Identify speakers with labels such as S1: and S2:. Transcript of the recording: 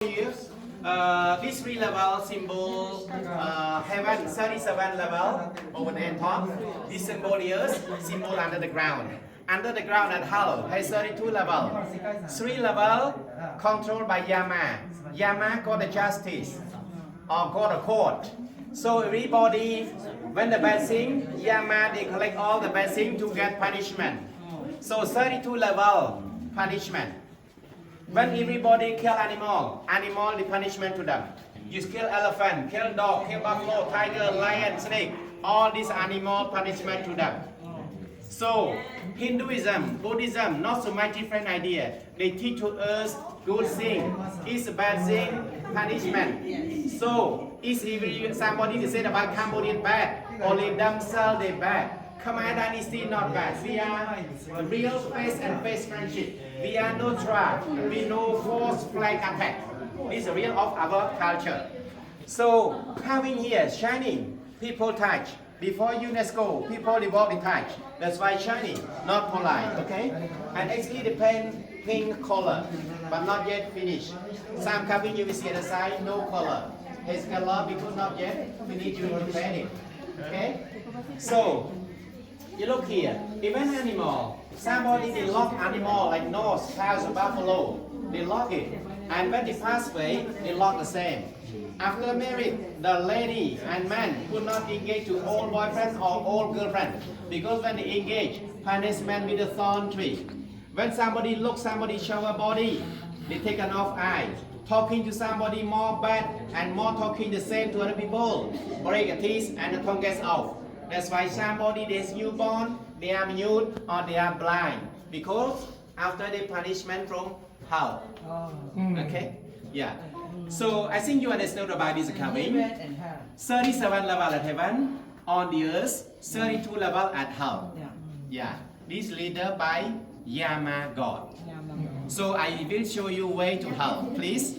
S1: Here, this three level symbol heaven 37 level over the top. This symbol here symbol under the ground. Under the ground at hell has 32 level. 3 level controlled by Yama. Yama got the justice or got the court. So everybody when the bad thing, Yama they collect all the bad thing to get punishment. So 32 level punishment. When everybody kill animal the punishment to them. You kill elephant, kill dog, kill buffalo, tiger, lion, snake, all these animal punishment to them. So Hinduism, Buddhism, not so much different idea. They teach to us good thing, is a bad thing, punishment. So is if somebody say about Cambodian bad, only themselves they bad. Khmer dynasty not bad. We are real face and face friendship. We are no trap. We no force flag attack. This is the real of our culture. So having here shining, people touch. Before UNESCO, people involved in touch. That's why shining, not polite. Okay? And actually the pink color, but not yet finished. Some coming you will see at the side, no color. His color because not yet finished. You will paint it. Okay? So. You look here, even animal, somebody they lock animal like nose, cows, or buffalo, they lock it. And when they pass away, they lock the same. After married, the lady and man could not engage to old boyfriend or old girlfriend. Because when they engage, punishment with the thorn tree. When somebody looks, somebody shower body, they take an off eye. Talking to somebody more bad and more talking the same to other people. Break a teeth and the tongue gets off. That's why somebody is newborn, they are mute or they are blind because after the punishment from hell. Okay? Yeah. So I think you understood about this coming. 37 level at heaven, on the earth, 32 level at hell. Yeah. This leader by Yama God. So I will show you way to hell, please.